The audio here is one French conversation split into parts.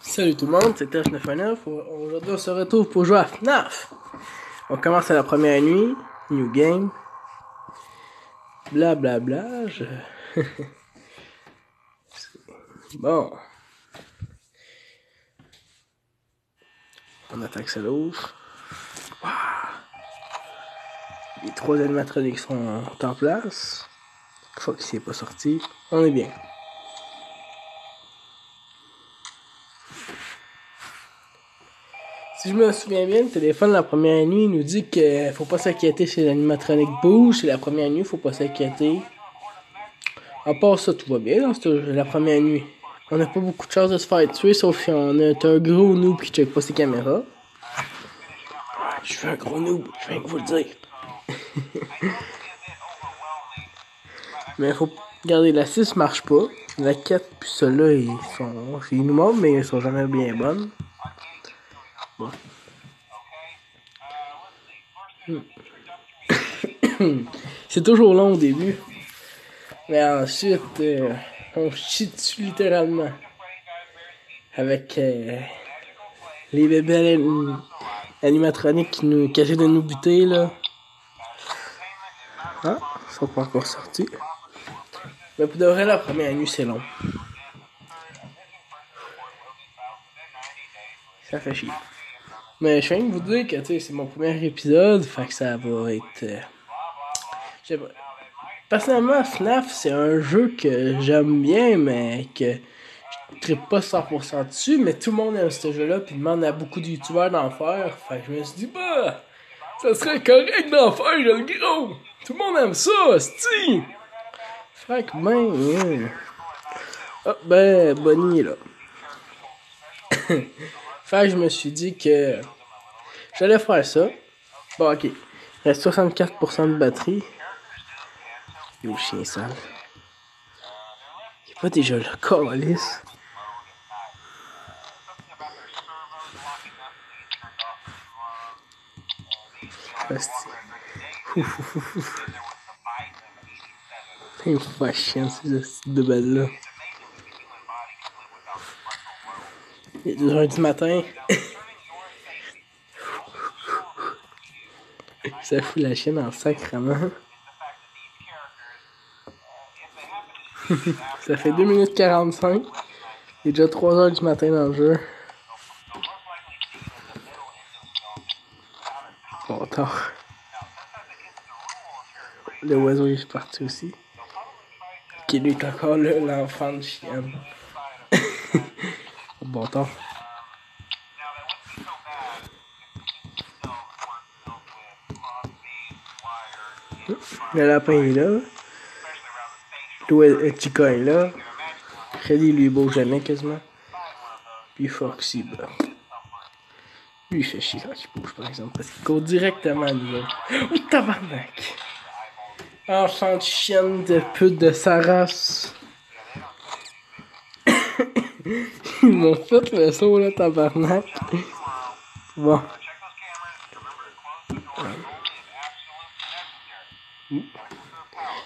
Salut tout le monde, c'est Tech919. Aujourd'hui, on se retrouve pour jouer à FNAF. On commence à la première nuit. New game. Blablabla. Bon. On attaque ça l'ouvre. Wow. Les trois animatroniques sont en place. Foxy n'est pas sorti. On est bien. Si je me souviens bien, le téléphone la première nuit nous dit qu'il faut pas s'inquiéter si l'animatronique bouge. C'est la première nuit, faut pas s'inquiéter. À part ça, tout va bien dans la première nuit. On n'a pas beaucoup de chances de se faire tuer, sauf si on est un gros noob qui check pas ses caméras. Je suis un gros noob, je viens de vous le dire. Mais faut regarder, la 6 marche pas. La 4 puis ceux-là, ils nous montrent, mais ils sont jamais bien bonnes. Bon. C'est toujours long au début. Mais ensuite, on chie dessus littéralement. Avec les bébés animatroniques qui essaient de nous buter, là. Ah, ils sont pas encore sortis. Mais pour de vrai, la première nuit, c'est long. Ça fait chier. Mais je viens de vous dire que c'est mon premier épisode, fait que ça va être... Personnellement, FNAF, c'est un jeu que j'aime bien, mais que je trippe pas 100% dessus, mais tout le monde aime ce jeu-là, puis demande à beaucoup de youtubeurs d'en faire. Fait que je me suis dit, bah, ça serait correct d'en faire, le gros! Tout le monde aime ça, c'ti! Fait que Ah, ben, Bonnie est là. Fait que je me suis dit que j'allais faire ça. Bon, ok. Il reste 64% de batterie. Yo, chien sale. Il est pas déjà le calice. Il me fait chiant ces deux belles-là. Il est 2h du matin. Ça fout la chienne en sacrement. Ça fait 2 minutes 45. Il est déjà 3h du matin dans le jeu. Bon, tard. Le oiseau est parti aussi. Qui lui est encore là, l'enfant de chienne. Bon temps. Le lapin est là. Chica est là. Freddy lui bouge jamais quasiment. Puis Foxy, bah. Lui il fait chier quand il bouge par exemple. Parce qu'il court directement à nous autres. Oh tabarnak! Enfant de chienne de pute de sa race. Ils m'ont fait le saut là, tabarnak. Bon.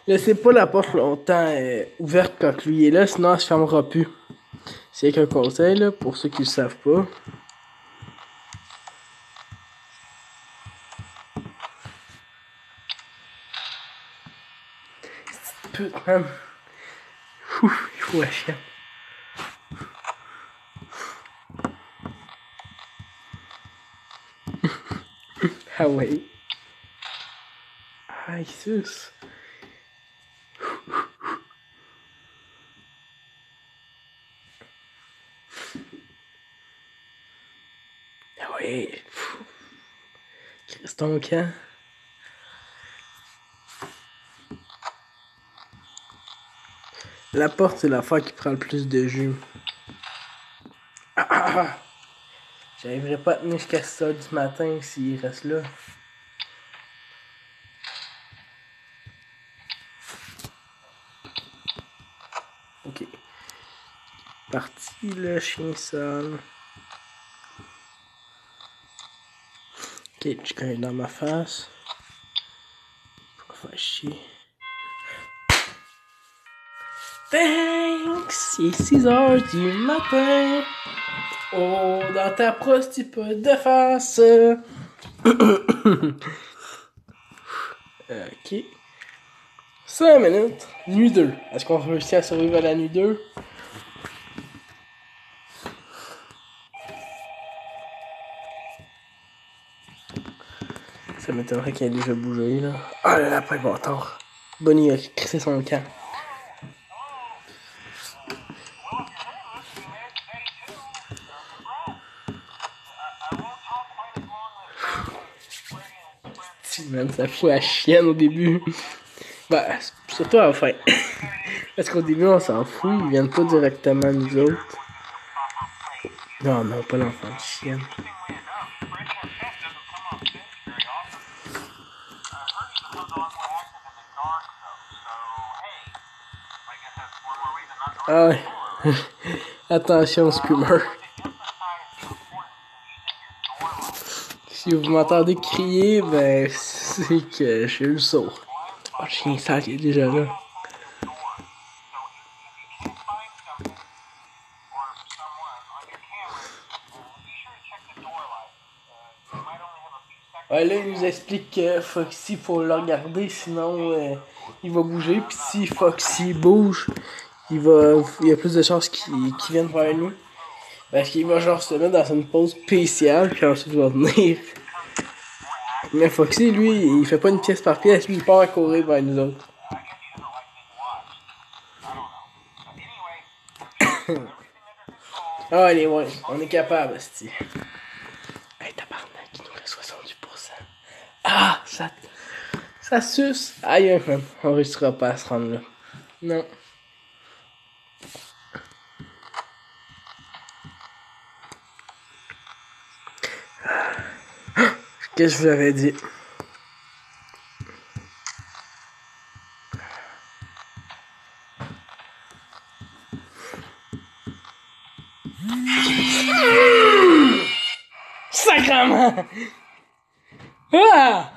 Laissez pas la porte longtemps ouverte quand lui est là, sinon elle se fermera plus. C'est qu'un conseil là, pour ceux qui le savent pas. Putain. Ouf, il faut la chienne. Ah ouais. Ah, sus. Ah ouais. Reste ton camp. La porte, c'est l'affaire qui prend le plus de jus. J'arriverai pas à tenir jusqu'à 6h du matin s'il reste là. Ok. Parti le chien sale. Ok, je connais dans ma face. Pas faire chier. Thanks, il est 6h du matin. Oh, dans ta prostipe de face. Ok. 5 minutes. Nuit 2. Est-ce qu'on réussit à survivre à la nuit 2? Ça m'étonnerait qu'il ait déjà bougé, là. Ah, le lapin bâtard. Bonnie a crissé son camp. Man, ça fout la chienne au début. Bah, surtout à la fin. Parce qu'au début, on s'en fout. Ils viennent pas directement à nous autres. Non, non, pas l'enfant de chienne. Ah ouais. Attention, screamer. Si vous m'entendez crier, ben, c'est que je suis le sourd. Oh, le chien sale, il est déjà là. Ouais, là, il nous explique que Foxy, faut le regarder, sinon il va bouger. Puis si Foxy bouge, il y a plus de chances qu'il vienne vers nous. Parce qu'il va genre se mettre dans une pause spéciale, puis ensuite il va venir. Mais Foxy, lui, il fait pas une pièce par pièce, lui, il part à courir vers nous autres. Ah, allez, ouais, on est capable, c'ti. Hey, tabarnak, il nous reste 68%. Ah, ça suce. Aïe, man, on réussira pas à se rendre là. Non. Qu'est-ce que je vous avais dit? Sacrement! Ah!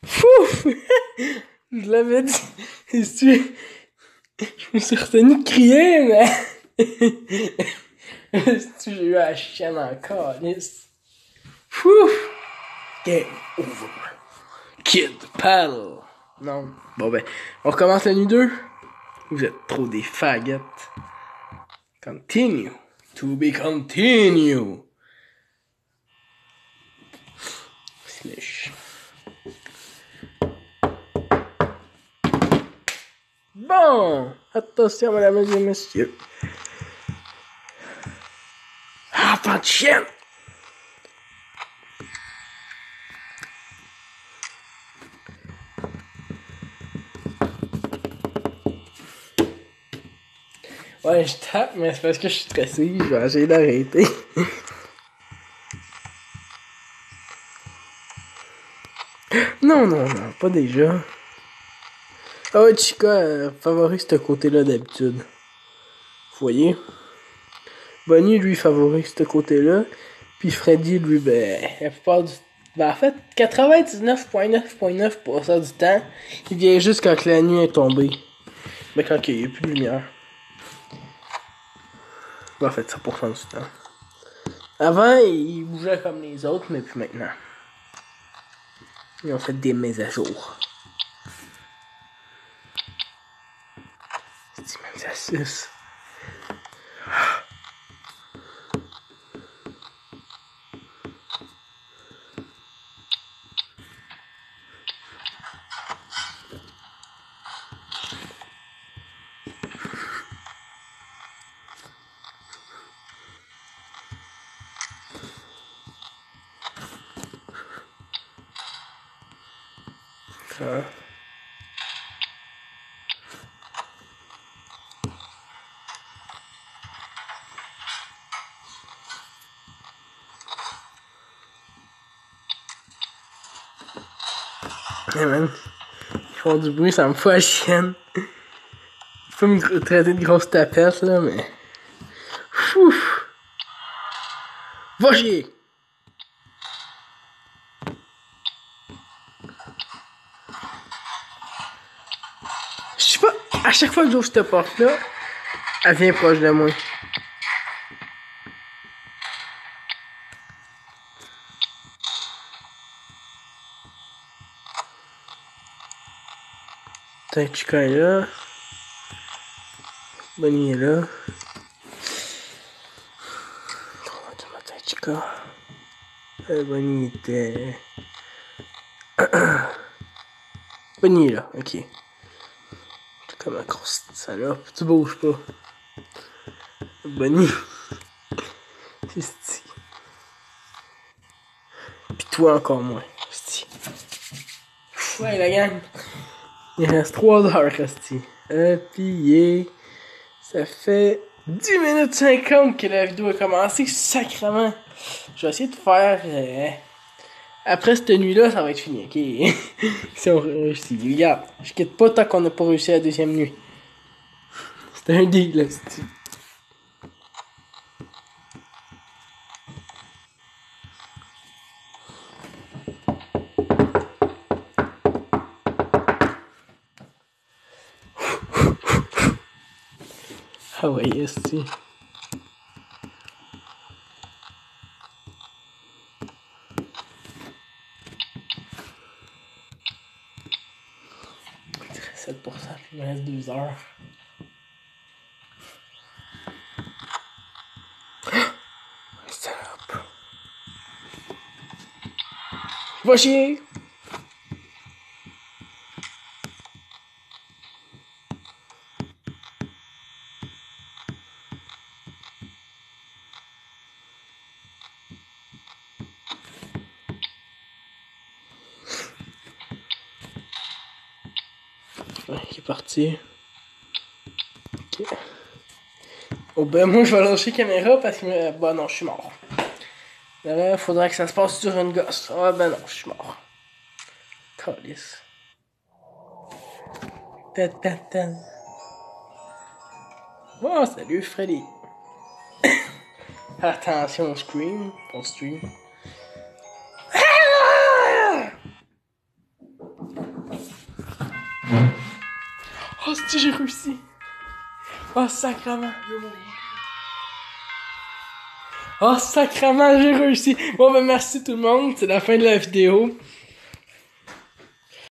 Fouf! Je l'avais dit. Je me suis retenu de crier, mais... J'ai eu la chienne encore, lisse. Fouf! Game over. Kid paddle. Non. Bon ben, on recommence la nuit 2. Vous êtes trop des faggots. Continue. To be continue. Slash. Bon. Attention, mesdames et messieurs. Ah, pas de chienne. Ouais, je tape, mais c'est parce que je suis stressé. Je vais essayer d'arrêter. Non, non, non, pas déjà. Ah ouais, Chica favorise ce côté-là d'habitude. Vous voyez? Bonnie, lui, favorise ce côté-là. Puis Freddy, lui, ben, la plupart du... Ben, en fait, 99,9% du temps, il vient juste quand la nuit est tombée. Ben, quand il n'y a plus de lumière. Ben, en fait, 100% du temps. Avant, il bougeait comme les autres, mais plus maintenant. Ils ont fait des mises à jour. C'est même ça suce. Ah. Hey man, ils font du bruit, ça me fout la chienne. Tu peux me traiter de grosse tapette là, mais... Fouf! Va chier! À chaque fois que j'ouvre cette porte-là, elle vient proche de moi. Taichika est là. Bonnie est là. Taichika. Bonnie était... Bonnie est là, ok. T'es comme un grosse salope, tu bouges pas. Bonnie. C'est sti. Pis toi encore moins. Sti. Ouais, la gang. Il reste 3 heures, Resti. Pis ça fait 10 minutes 50 que la vidéo a commencé, sacrément. Je vais essayer de faire... Après cette nuit-là, ça va être fini, ok? Si on réussit. Regarde, je quitte pas tant qu'on n'a pas réussi la deuxième nuit. C'était un deal, là, c'est... Ah ouais, esti. Je dirais 7%, puis il me reste 2 heures. Salope. Va chier! Ouais, il est parti. Ok. Oh ben moi je vais lâcher la caméra parce que... Bah non, je suis mort. Là, faudrait que ça se passe sur une gosse. Ah ben non, je suis mort. Calice. Oh, salut Freddy. Attention, Scream. On stream. Oh, si j'ai réussi. Oh, sacrement. Oh, sacrement, j'ai réussi. Bon, ben merci tout le monde. C'est la fin de la vidéo.